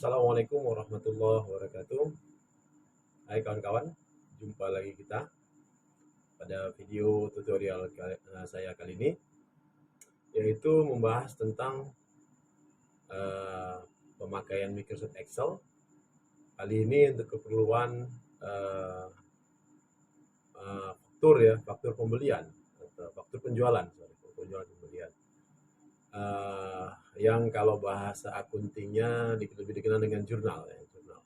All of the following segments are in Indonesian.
Assalamualaikum warahmatullahi wabarakatuh. Hai kawan-kawan, jumpa lagi kita pada video tutorial saya kali ini, yaitu membahas tentang pemakaian Microsoft Excel. Kali ini untuk keperluan faktur pembelian atau faktur penjualan, pembelian. Yang kalau bahasa akuntingnya lebih dikenal dengan jurnal ya, jurnal.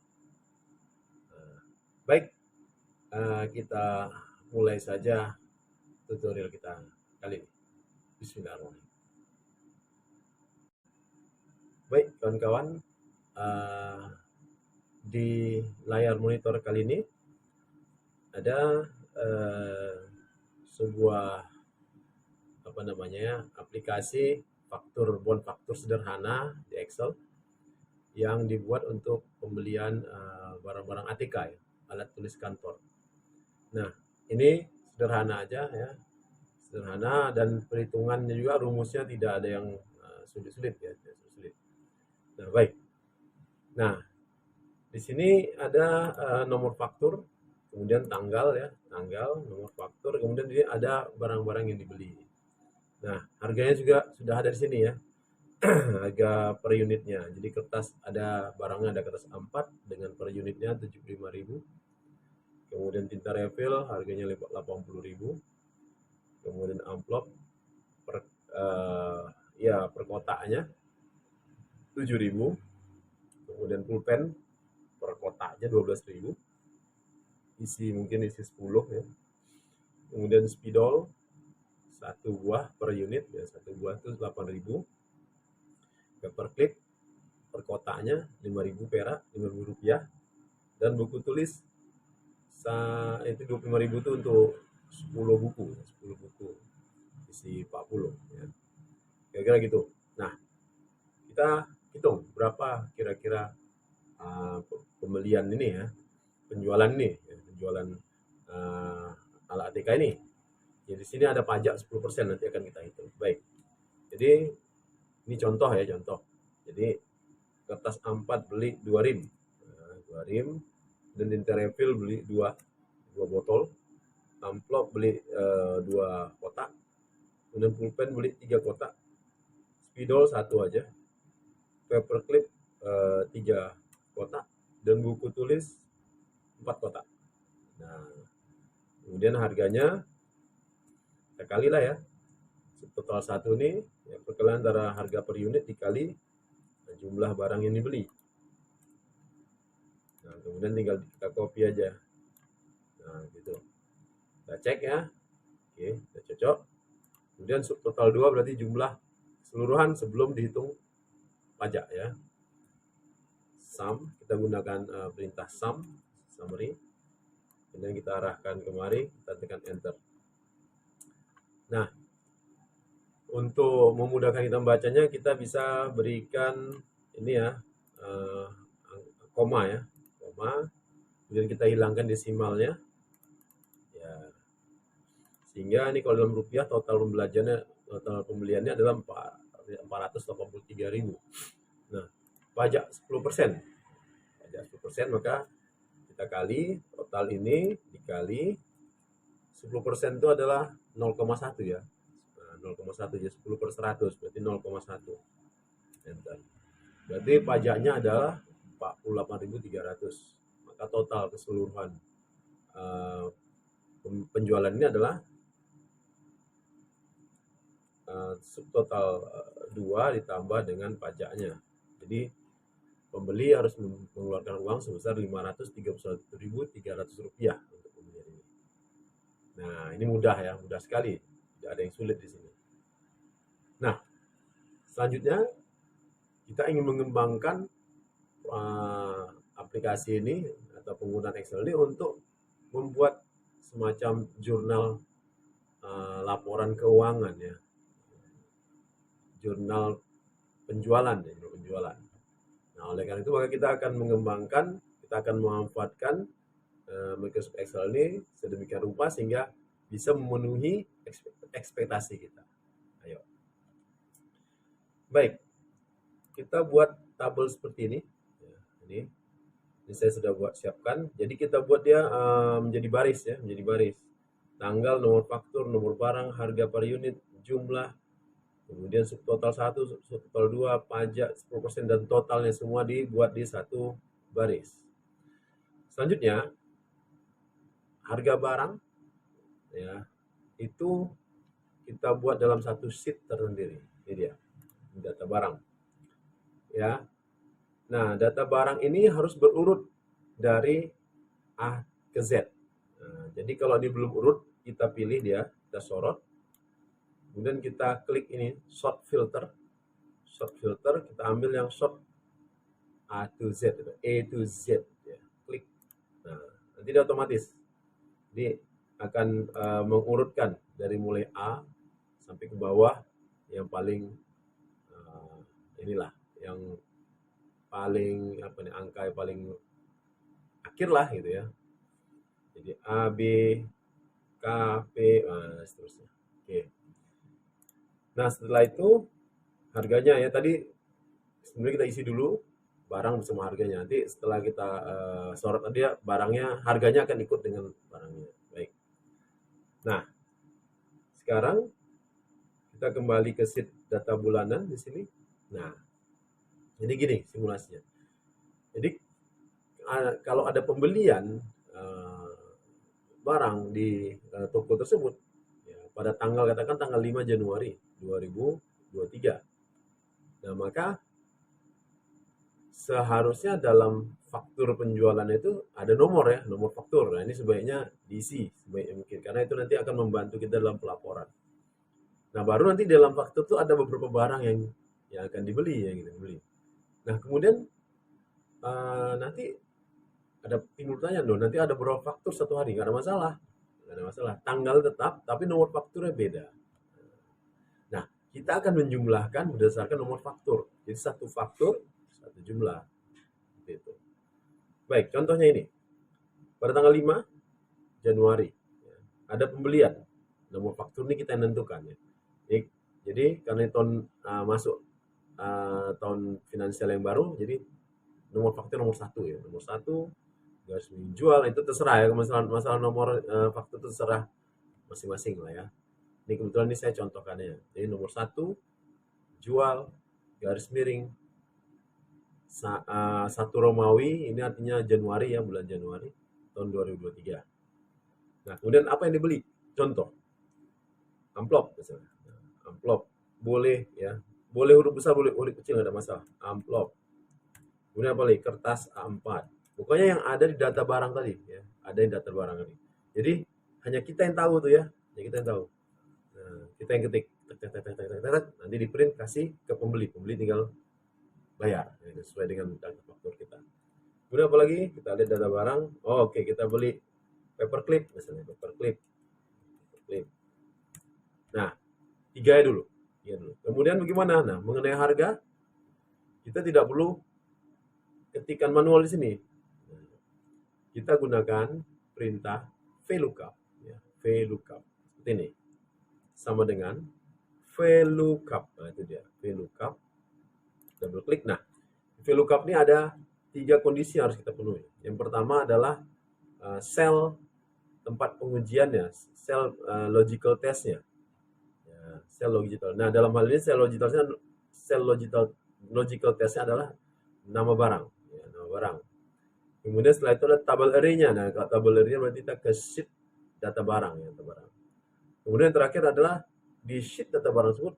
Baik, kita mulai saja tutorial kita kali ini. Bismillahirrahmanirrahim. Baik kawan-kawan, di layar monitor kali ini ada sebuah aplikasi bond faktur sederhana di Excel yang dibuat untuk pembelian barang-barang ATK ya, alat tulis kantor. Nah, ini sederhana aja ya, sederhana, dan perhitungannya juga rumusnya tidak ada yang sulit-sulit ya, sulit. Nah, baik. Nah, di sini ada nomor faktur, kemudian tanggal ya, nomor faktur, kemudian dia ada barang-barang yang dibeli. Nah, harganya juga sudah ada di sini ya. Harga per unitnya. Jadi kertas barangnya ada kertas A4 dengan per unitnya 75.000. Kemudian tinta refill harganya 80.000. Kemudian amplop per kotaknya 7.000. Kemudian pulpen per kotaknya 12.000. Mungkin isi 10 ya. Kemudian spidol 1 buah per unit ya, 1 buah itu 8.000. Paperclip per kotaknya 5.000 perak, 5.000 rupiah. Dan buku tulis itu 25.000 itu untuk 10 buku isi 40 ya. Kira-kira gitu. Nah, kita hitung berapa kira-kira pembelian ini ya, penjualan ini ya, penjualan alat ATK ini. Jadi di sini ada pajak 10%, nanti akan kita hitung. Baik. Jadi ini contoh ya, contoh. Jadi kertas A4 beli 2 rim. Nah, 2 rim, dan tinta refill beli 2 botol. Amplop beli 2 kotak. Kemudian pulpen beli 3 kotak. Spidol 1 aja. Paperclip 3 kotak, dan buku tulis 4 kotak. Nah, kemudian harganya kita kali lah ya, total satu ini ya, perkalian antara harga per unit dikali jumlah barang yang dibeli. Nah, kemudian tinggal kita copy aja. Nah, gitu. Kita cek ya. Oke, kita cocok. Kemudian total 2 berarti jumlah keseluruhan sebelum dihitung pajak ya. Sum, kita gunakan perintah sum, summary. Kemudian kita arahkan kemari, kita tekan enter. Nah, untuk memudahkan kita membacanya, kita bisa berikan ini ya, koma ya, koma. Kemudian kita hilangkan desimalnya ya, sehingga ini kalau dalam rupiah total pembeliannya adalah 483.000. Nah, pajak 10%. Pajak 10%, maka kita kali total ini dikali 10% itu adalah 0,1 ya. 0,1 ya, 10 per 100 berarti 0,1. Enter. Berarti pajaknya adalah 48.300. Maka total keseluruhan penjualan ini adalah subtotal 2 ditambah dengan pajaknya. Jadi pembeli harus mengeluarkan uang sebesar 531.300 rupiah untuk pembelian ini. Nah, ini mudah ya, mudah sekali, tidak ada yang sulit di sini. Nah, selanjutnya kita ingin mengembangkan aplikasi ini atau penggunaan Excel ini untuk membuat semacam jurnal laporan keuangan ya, jurnal penjualan ya, penjualan. Nah, oleh karena itu maka kita akan memanfaatkan Microsoft Excel ini sedemikian rupa sehingga bisa memenuhi ekspektasi kita. Ayo. Baik, kita buat tabel seperti ini. Ini saya sudah buat siapkan. Jadi kita buat dia menjadi baris ya, menjadi baris. Tanggal, nomor faktur, nomor barang, harga per unit, jumlah, kemudian subtotal 1, subtotal 2, pajak 10% dan totalnya semua dibuat di satu baris. Selanjutnya, harga barang ya, itu kita buat dalam satu sheet tersendiri. Ini dia, data barang. Ya. Nah, data barang ini harus berurut dari A ke Z. Nah, jadi kalau dia belum urut, kita pilih dia, kita sorot. Kemudian kita klik ini, sort filter. Sort filter, kita ambil yang sort A to Z, A to Z. Ya. Klik. Nah, nanti dia otomatis. Dia akan mengurutkan dari mulai A sampai ke bawah yang paling inilah, yang paling apa nih, angka yang paling akhir lah gitu ya. Jadi A, B, K, P, seterusnya. Oke. Nah setelah itu harganya ya, tadi sebenarnya kita isi dulu barang bersama harganya. Nanti setelah kita sorot tadi ya, barangnya, harganya akan ikut dengan barangnya. Baik. Nah sekarang kita kembali ke sheet data bulanan di sini. Nah jadi gini simulasinya. Jadi kalau ada pembelian barang di toko tersebut ya, pada tanggal, katakan tanggal 5 Januari 2023. Nah, maka seharusnya dalam faktur penjualan itu ada nomor ya, nomor faktur. Nah, ini sebaiknya diisi sebaik mungkin karena itu nanti akan membantu kita dalam pelaporan. Nah, baru nanti dalam faktur itu ada beberapa barang yang akan dibeli ya, gitu, beli. Nah, kemudian nanti ada timbul tanya dong, nanti ada berapa faktur satu hari? Nggak ada masalah, nggak ada masalah. Tanggal tetap, tapi nomor fakturnya beda. Nah, kita akan menjumlahkan berdasarkan nomor faktur. Jadi satu faktur, satu jumlah. Gitu. Baik, contohnya ini. Pada tanggal 5 Januari, ada pembelian. Nomor faktur ini kita tentukan ya. Jadi karena tahun masuk tahun finansial yang baru, jadi nomor faktur nomor 1 ya. Nomor 1 garis jual itu terserah ya, masalah nomor faktur itu terserah masing-masing lah ya. Ini kebetulan ini saya contohkannya. Jadi nomor 1 jual garis miring 1 Romawi, ini artinya Januari ya, bulan Januari tahun 2023. Nah, kemudian apa yang dibeli? Contoh amplop misalnya. Amplop boleh ya, boleh huruf besar, boleh huruf kecil, nggak ada masalah. Amplop. Kemudian apa lagi? Kertas A4. Pokoknya yang ada di data barang tadi ya, ada di data barang tadi. Jadi hanya kita yang tahu tuh ya, hanya kita yang tahu. Nah, kita yang ketik, nanti di print kasih ke pembeli, pembeli tinggal bayar ya, sesuai dengan data faktur kita. Kemudian apa lagi? Kita lihat data barang. Oh, oke, kita beli paperclip misalnya, paperclip. Nah, tiga dulu. Kemudian bagaimana? Nah, mengenai harga, kita tidak perlu ketikkan manual di sini. Kita gunakan perintah VLOOKUP. Ya, VLOOKUP. Seperti ini. Sama dengan VLOOKUP. Nah, itu dia. VLOOKUP. Double klik. Nah, VLOOKUP ini ada 3 kondisi yang harus kita penuhi. Yang pertama adalah sel tempat pengujiannya, sel logical testnya. Ya, sel logical. Nah, dalam hal ini sel logical testnya adalah nama barang. Ya, nama barang. Kemudian setelah itu ada tabel array-nya. Nah, kalau tabel array-nya berarti kita ke sheet data barang ya, data barang. Kemudian yang terakhir adalah di sheet data barang tersebut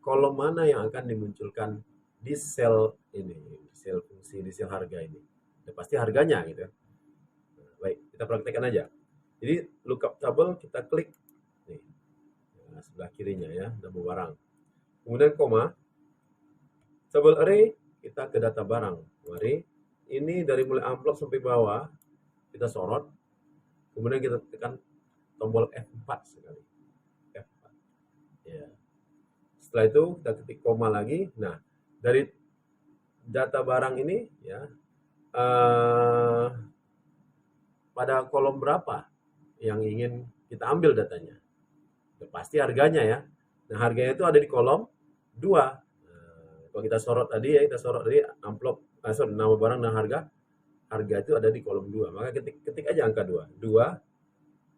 kolom mana yang akan dimunculkan di sel ini, sel fungsi, di sel harga ini. Ya, pasti harganya gitu. Nah, baik, kita praktekkan aja. Jadi lookup table kita klik nih. Nah, sebelah kirinya ya, nama barang. Kemudian koma. Tabel array kita ke data barang. Mari. Ini dari mulai amplop sampai bawah kita sorot, kemudian kita tekan tombol F4 sekali, F4 ya. Setelah itu kita ketik koma lagi. Nah, dari data barang ini ya, pada kolom berapa yang ingin kita ambil datanya? Ya, pasti harganya ya. Nah, harganya itu ada di kolom 2. Kalau kita sorot tadi ya, kita sorot dari amplop nama barang dan harga itu ada di kolom 2. Maka ketik aja angka 2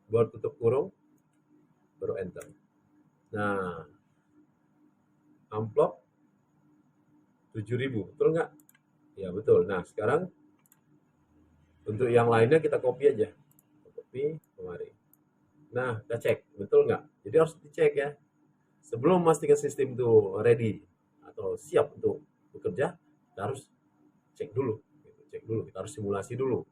baru tutup kurung, baru enter. Nah, amplop 7.000, betul nggak? Ya betul. Nah sekarang untuk yang lainnya kita copy aja, copy kemari. Nah kita cek betul nggak? Jadi harus dicek ya, sebelum memastikan sistem itu ready atau siap untuk bekerja, kita harus cek dulu, kita harus simulasi dulu.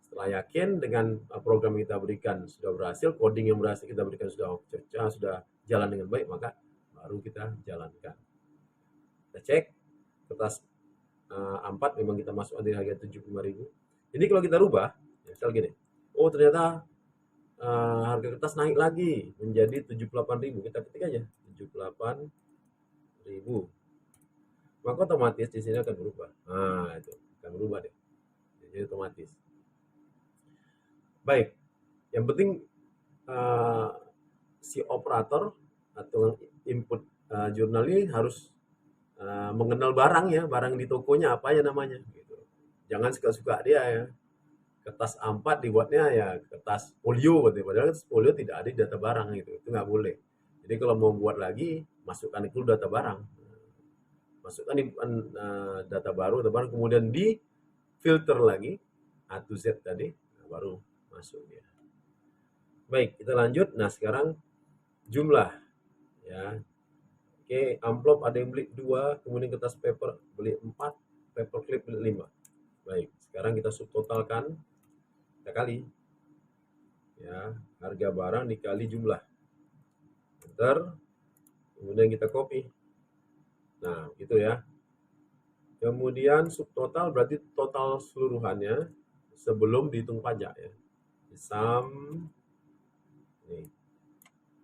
Setelah yakin dengan program yang kita berikan sudah berhasil, coding yang berhasil kita berikan sudah jalan dengan baik, maka baru kita jalankan. Kita cek kertas A4 memang kita masukkan di harga 75.000. Ini kalau kita rubah, misal gini, oh ternyata harga kertas naik lagi menjadi 78.000, kita ketik aja 78.000, maka otomatis di sini akan berubah. Nah itu akan berubah deh, jadi otomatis. Baik, yang penting si operator atau input jurnal ini harus mengenal barang ya, barang di tokonya apa ya namanya gitu. Jangan suka-suka dia ya. Kertas A4 dibuatnya ya kertas folio gitu. Padahal kertas folio tidak ada di data barang gitu. Itu nggak boleh. Jadi kalau mau buat lagi, masukkan itu data barang. Masukkan data baru, kemudian di filter lagi A to Z tadi, baru masuk dia. Baik, kita lanjut. Nah, sekarang jumlah ya. Oke, amplop ada yang beli 2, kemudian kertas paper beli 4, paper clip beli 5. Baik, sekarang kita subtotalkan, kita kali ya, harga barang dikali jumlah. Enter, kemudian kita copy. Nah, gitu ya. Kemudian subtotal berarti total seluruhannya sebelum dihitung pajak ya. Sum nih.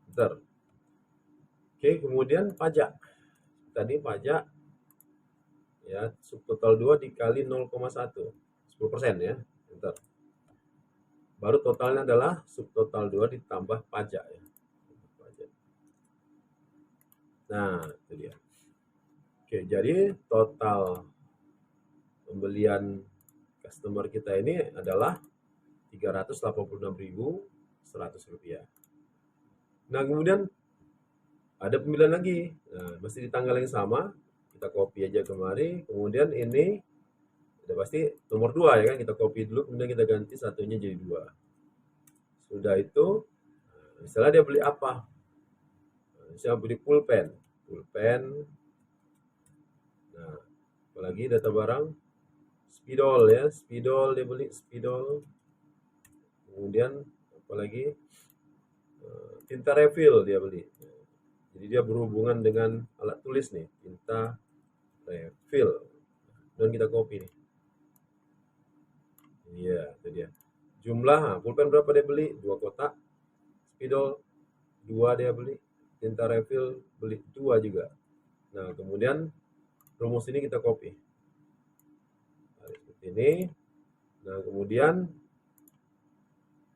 Enter. Oke, kemudian pajak. Tadi pajak ya, subtotal 2 dikali 0,1, 10% ya. Enter. Baru totalnya adalah subtotal 2 ditambah pajak ya. Nah, itu dia. Oke, jadi total pembelian customer kita ini adalah Rp386.100. Nah, kemudian ada pembelian lagi. Nah, masih di tanggal yang sama, kita copy aja kemari. Kemudian ini udah pasti nomor 2 ya kan, kita copy dulu, kemudian kita ganti satunya jadi 2. Sudah itu, misalnya dia beli apa? Misalnya beli pulpen. Nah, apalagi data barang spidol ya, spidol dia beli spidol. Kemudian apalagi tinta refill dia beli. Jadi dia berhubungan dengan alat tulis nih, tinta refill. Dan kita copy nih. Iya, itu dia. Jumlah pulpen berapa dia beli? 2 kotak. Spidol 2 dia beli. Tinta refill beli 2 juga. Nah, kemudian rumus ini kita copy. Nah, seperti ini. Nah, kemudian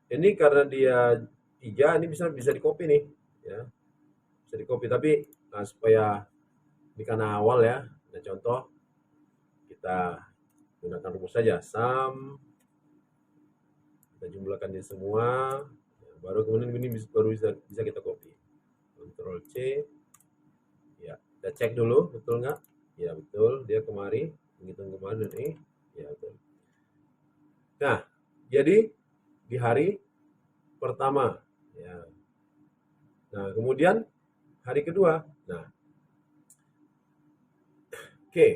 ini karena dia 3, ini bisa di copy nih, ya. Bisa di copy, tapi supaya ini karena awal ya. Nah, contoh kita gunakan rumus saja, sum, kita jumlahkan di semua, baru kemudian ini baru bisa kita copy. Ctrl C, ya kita cek dulu betul nggak? Ya betul, dia kemari menghitung kemarin dan ini, ya betul. Nah, jadi di hari pertama, ya. Nah kemudian hari kedua, nah, oke,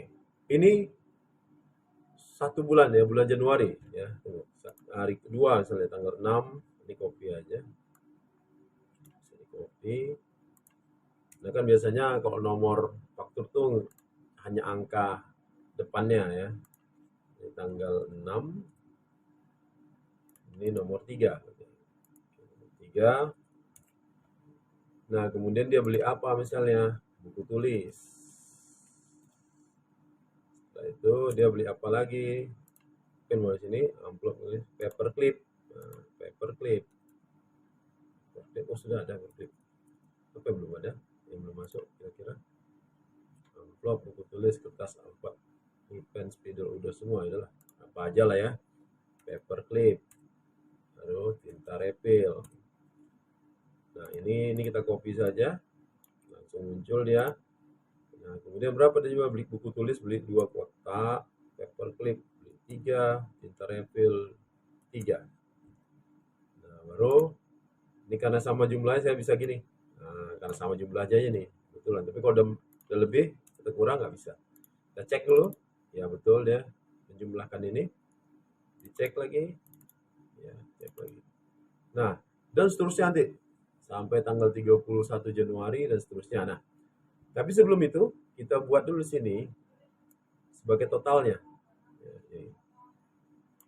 ini 1 bulan ya, bulan Januari ya. Hari kedua misalnya tanggal 6, ini copy aja. Bisa di copy. Nah kan biasanya kalau nomor faktur tuh hanya angka depannya ya. Ini tanggal 6. Ini nomor 3. Nomor 3. Nah, kemudian dia beli apa misalnya? Buku tulis. Setelah itu dia beli apa lagi? Mungkin mau sini amplop tulis paper clip. Nah, paper clip. Oh sudah ada paper clip. Apa yang belum ada? Yang belum masuk kira-kira? Amplop, buku tulis, kertas A4. pen, spidol udah semua, itulah apa aja lah ya, paperclip, baru tinta refill. Nah ini kita copy saja, langsung muncul dia. Nah kemudian berapa dia juga beli buku tulis, beli 2 kotak, paperclip beli 3, tinta refill 3. Nah baru ini karena sama jumlahnya saya bisa gini. Nah, karena sama jumlah aja nih, betulan. Tapi kalau udah lebih atau kurang nggak bisa. Kita cek dulu, ya betul dia menjumlahkan ini. Dicek lagi, ya cek lagi. Nah, dan seterusnya nanti sampai tanggal 31 Januari dan seterusnya. Nah, tapi sebelum itu kita buat dulu sini sebagai totalnya.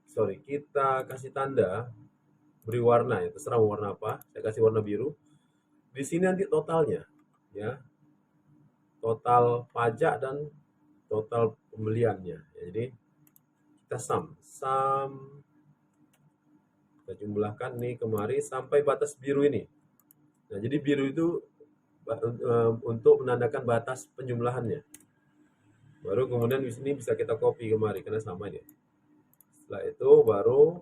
Sorry, kita kasih tanda, beri warna ya, terserah mau warna apa. Saya kasih warna biru. Di sini nanti totalnya, ya, total pajak dan total pembeliannya. Ya, jadi kita sum kita jumlahkan nih kemari sampai batas biru ini. Nah, jadi biru itu untuk menandakan batas penjumlahannya. Baru kemudian di sini bisa kita copy kemari karena sama dia. Setelah itu baru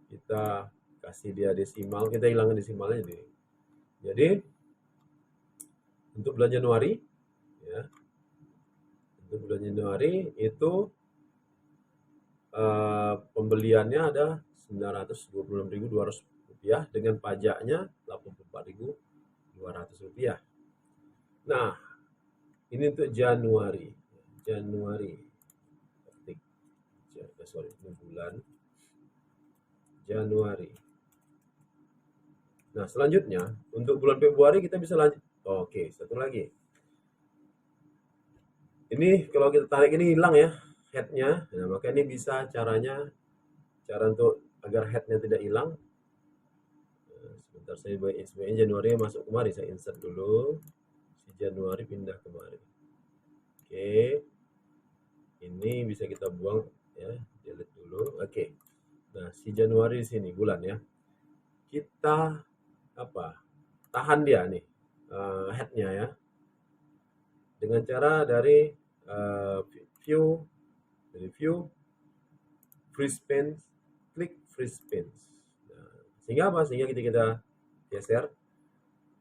kita kasih dia desimal, kita hilangkan desimalnya jadi. Jadi untuk bulan Januari, ya, untuk bulan Januari itu pembeliannya ada Rp926.200 dengan pajaknya Rp84.200. Nah, ini untuk Januari. Sorry, bulan Januari. Nah, selanjutnya untuk bulan Februari kita bisa lanjut. Oke, satu lagi. Ini kalau kita tarik ini hilang ya headnya. Nah, maka ini bisa cara untuk agar headnya tidak hilang. Sebentar saya sebenarnya Januari masuk kemari, saya insert dulu. Si Januari pindah kemari. Oke. Ini bisa kita buang ya, delete dulu. Oke. Nah, si Januari di sini bulan ya. Kita tahan dia nih headnya ya. Dengan cara dari view freeze paint, klik freeze paint. Nah, sehingga apa? Sehingga kita geser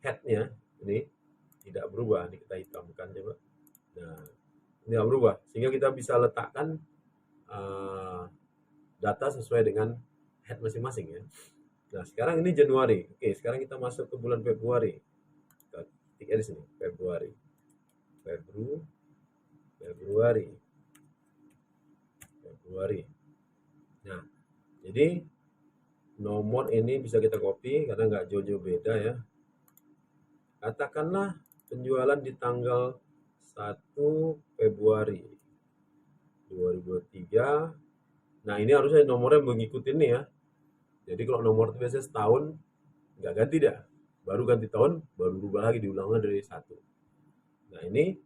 headnya ini tidak berubah. Ini kita hitamkan coba. Nah, ini tidak berubah. Sehingga kita bisa letakkan data sesuai dengan head masing-masing ya. Nah, sekarang ini Januari. Oke, sekarang kita masuk ke bulan Februari. Kita ketik di sini, Februari. Nah, jadi nomor ini bisa kita copy karena nggak jauh-jauh beda ya. Katakanlah penjualan di tanggal 1 Februari 2023. Nah, ini harusnya nomornya mengikuti ini ya. Jadi kalau nomor itu biasanya setahun nggak ganti dah. Baru ganti tahun, baru berubah lagi, diulangnya dari 1. Nah, ini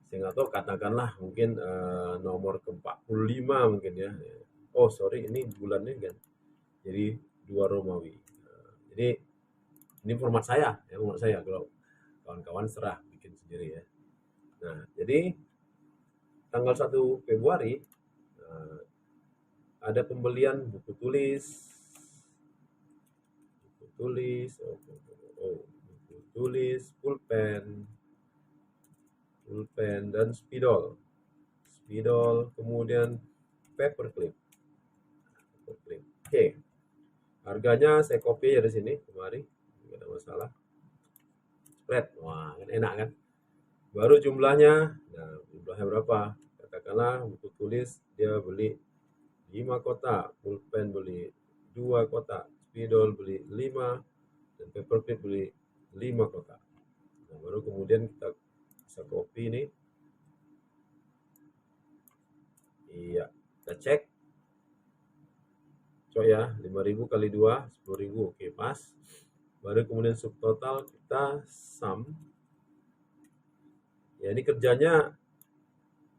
saya nggak tahu, katakanlah mungkin nomor ke-45 mungkin ya. Oh sorry, ini bulannya kan jadi 2 Romawi. Jadi ini format saya ya, format saya. Kalau kawan-kawan serah bikin sendiri ya. Nah, jadi tanggal 1 Februari ada pembelian buku tulis, pulpen dan spidol, kemudian paperclip. Oke, harganya saya copy dari sini kemari, nggak ada masalah. Spread, wah kan enak kan. Baru jumlahnya, nah jumlahnya berapa? Katakanlah buku tulis dia beli 5 kotak, pulpen beli 2 kotak, spidol beli 5, dan paperclip beli 5 kotak. Nah, baru kemudian kita bisa copy ini. Iya, kita cek. Coy ya, 5.000 kali 2, 10.000. Oke, pas. Baru kemudian subtotal kita sum. Ya, ini kerjanya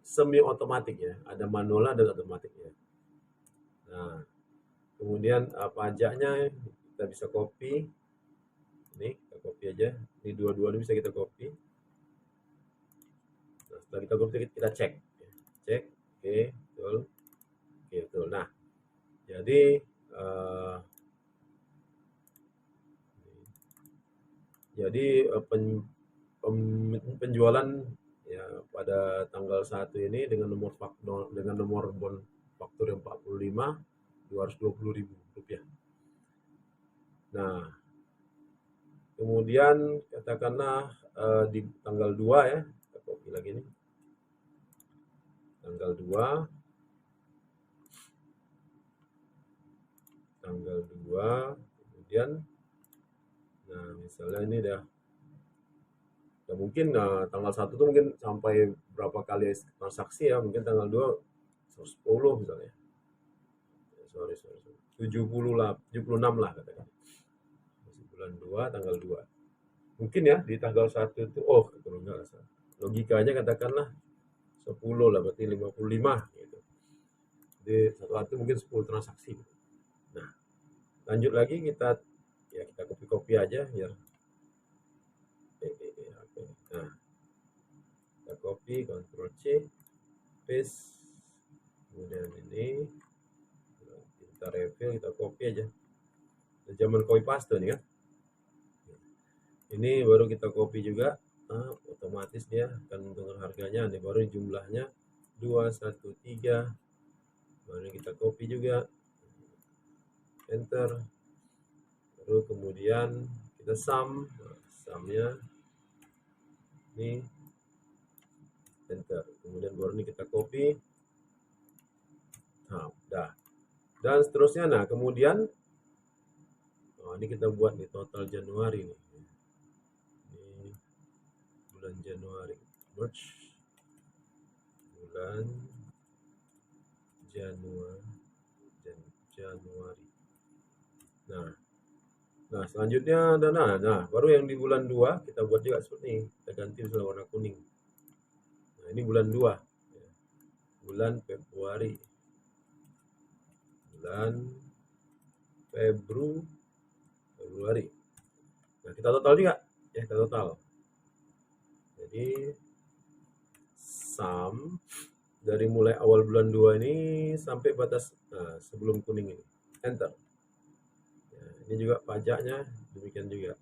semi otomatis ya. Ada manual dan otomatis ya. Nah, kemudian pajaknya kita bisa copy. Ini kita copy aja. Ini dua-duanya bisa kita copy. Nah, setelah kita copy kita cek. cek, oke, betul, oke, betul. Nah, jadi penjualan ya pada tanggal 1 ini dengan nomor bon faktur yang 45, 220.000 rupiah. Nah, kemudian katakanlah di tanggal 2 ya, kita copy lagi nih. Tanggal 2, kemudian nah misalnya ini dah mungkin tanggal 1 tuh mungkin sampai berapa kali transaksi ya, mungkin tanggal 2 110 misalnya. Sorry. 70 lah, 76 lah katakan. Bulan 2 tanggal 2. Mungkin ya di tanggal 1 itu kalau enggak logikanya katakanlah 10 lah, berarti 55 gitu. Jadi satu mungkin 10 transaksi. Nah, lanjut lagi kita copy aja biar nah, kita copy, Ctrl C, paste, kemudian ini kita refill, kita copy aja. Zaman copy paste nih kan. Ini baru kita copy juga, otomatis dia akan menentukan harganya. Ini baru jumlahnya 213, baru kita copy juga, enter, baru kemudian kita sum, sumnya ini enter, kemudian baru ini kita copy, nah udah, dan seterusnya. Nah kemudian ini kita buat nih total Januari nih, ini bulan Januari, March, bulan Januari. Nah selanjutnya nah baru yang di bulan 2 kita buat juga seperti ini, kita ganti misalnya warna kuning. Nah ini bulan 2, bulan Februari, Februari. Nah kita total juga ya, kita total. Jadi sum dari mulai awal bulan 2 ini sampai batas sebelum kuning ini, enter. Nah, ini juga pajaknya demikian juga.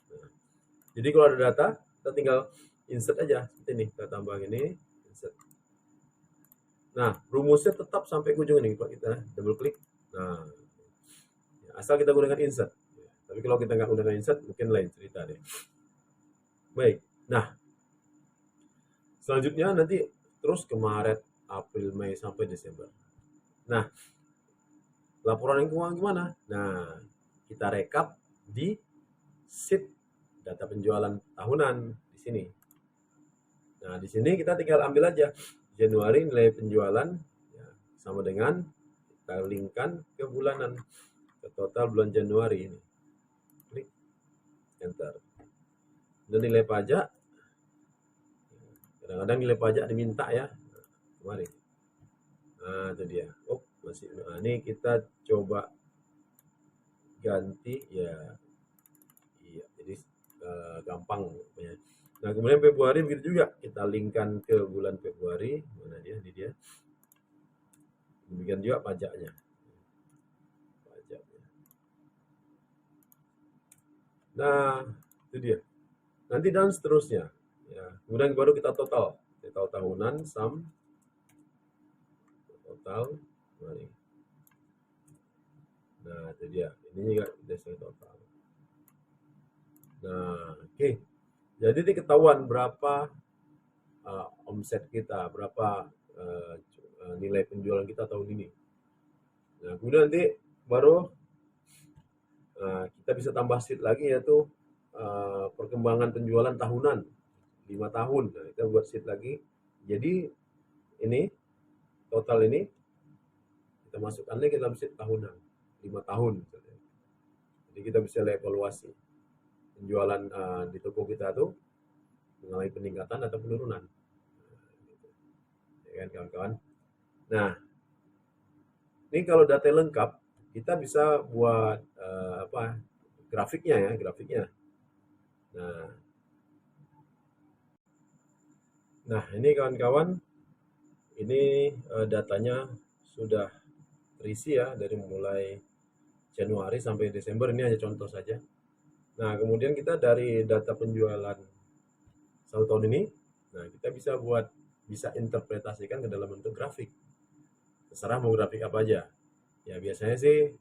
Nah, jadi kalau ada data kita tinggal insert aja seperti ini, kita tambah ini, insert. Nah rumusnya tetap sampai ke ujung ini, kalau kita double klik. Nah asal kita gunakan insert. Tapi kalau kita nggak gunakan insert mungkin lain cerita deh. Baik, nah selanjutnya nanti terus ke Maret, April, Mei sampai Desember. Nah laporan keuangan gimana? Nah kita rekap di sheet data penjualan tahunan di sini. Nah di sini kita tinggal ambil aja Januari nilai penjualan ya, sama dengan kita linkkan ke bulanan, ke total bulan Januari ini. Klik enter. Dan nilai pajak, kadang-kadang nilai pajak diminta ya, kemarin. Nah itu dia. Masih. Nah, ini kita coba ganti ya. Iya, jadi gampang ya. Nah kemudian Februari begitu juga, kita linkkan ke bulan Februari, mana dia, ini dia. Demikian juga pajaknya. Nah itu dia. Nanti dan seterusnya. Ya, kemudian baru kita total tahunan, sum, total, mari. Nah itu dia. Ini juga desa total. Nah oke. Jadi ini ketahuan berapa omset kita, berapa nilai penjualan kita tahun ini. Nah kemudian nanti baru kita bisa tambah sheet lagi, yaitu perkembangan penjualan tahunan 5 tahun. Nah, kita buat sheet lagi. Jadi ini total ini kita masukkan lagi ke dalam sheet tahunan 5 tahun. Jadi kita bisa evaluasi penjualan di toko kita tuh mengalami peningkatan atau penurunan. Ya kan kawan-kawan. Nah ini kalau data lengkap kita bisa buat grafiknya ya, grafiknya. Nah ini kawan-kawan, Ini datanya sudah terisi ya dari mulai Januari sampai Desember, ini hanya contoh saja. Nah, kemudian kita dari data penjualan 1 tahun ini, nah kita bisa interpretasikan ke dalam bentuk grafik. Terserah mau grafik apa aja. Ya biasanya sih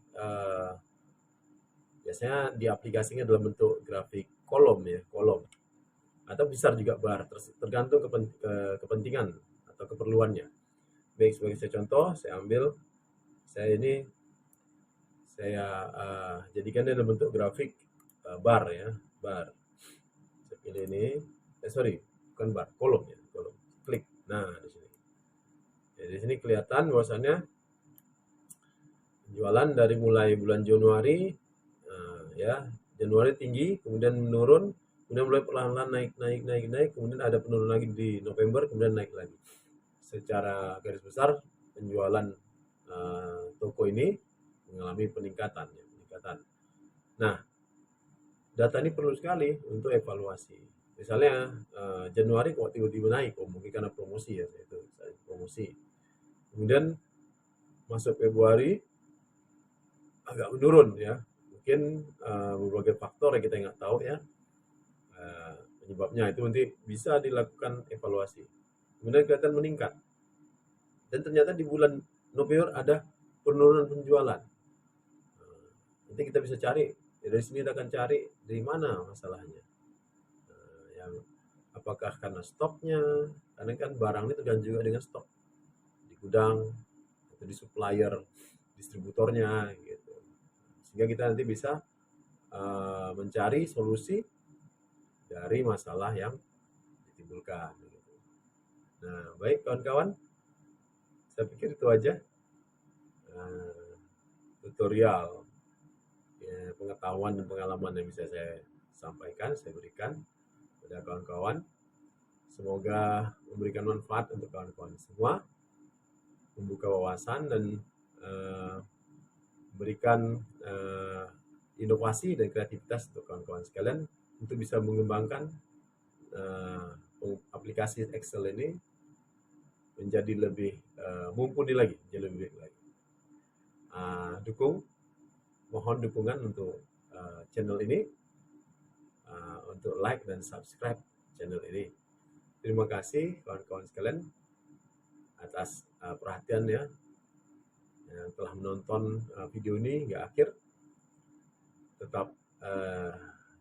biasanya diaplikasikan dalam bentuk grafik kolom ya, kolom. Atau besar juga bar, tergantung kepentingan atau keperluannya. Baik, sebagai saya contoh, saya jadikan dalam bentuk grafik bar ya, bar. Saya pilih ini, sorry, bukan bar, kolom ya, kolom. Klik. Nah, di sini. Jadi di sini kelihatan bahwasannya penjualan dari mulai bulan Januari, ya, Januari tinggi, kemudian menurun, kemudian mulai perlahan-lahan naik, kemudian ada penurunan lagi di November, kemudian naik lagi. Secara garis besar penjualan toko ini mengalami peningkatan, ya, peningkatan. Nah, data ini perlu sekali untuk evaluasi. Misalnya Januari kok tiba-tiba naik, mungkin karena promosi ya, itu promosi. Kemudian masuk Februari agak menurun ya, mungkin berbagai faktor yang kita nggak tahu ya penyebabnya, itu nanti bisa dilakukan evaluasi. Kemudian kelihatan meningkat, dan ternyata di bulan November ada penurunan penjualan. Nanti kita bisa cari, ya dari sini kita akan cari dari mana masalahnya. Yang apakah karena stoknya, karena kan barang ini tergantung juga dengan stok di gudang atau di supplier, distributornya gitu. Sehingga kita nanti bisa mencari solusi dari masalah yang ditimbulkan. Nah, baik kawan-kawan, saya pikir itu aja tutorial ya, pengetahuan dan pengalaman yang bisa saya sampaikan, saya berikan kepada kawan-kawan. Semoga memberikan manfaat untuk kawan-kawan semua, membuka wawasan dan memberikan inovasi dan kreativitas untuk kawan-kawan sekalian untuk bisa mengembangkan aplikasi Excel ini menjadi lebih mumpuni lagi, menjadi lebih baik lagi. Mohon dukungan untuk channel ini, untuk like dan subscribe channel ini. Terima kasih kawan-kawan sekalian atas perhatiannya yang telah menonton video ini hingga akhir. Tetap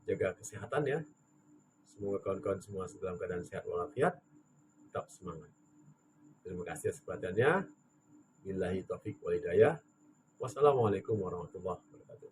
jaga kesehatan ya. Semoga kawan-kawan semua dalam keadaan sehat walafiat, tetap semangat. Terima kasih atas perhatiannya. Billahi taufik wal hidayah. Wassalamualaikum warahmatullahi wabarakatuh.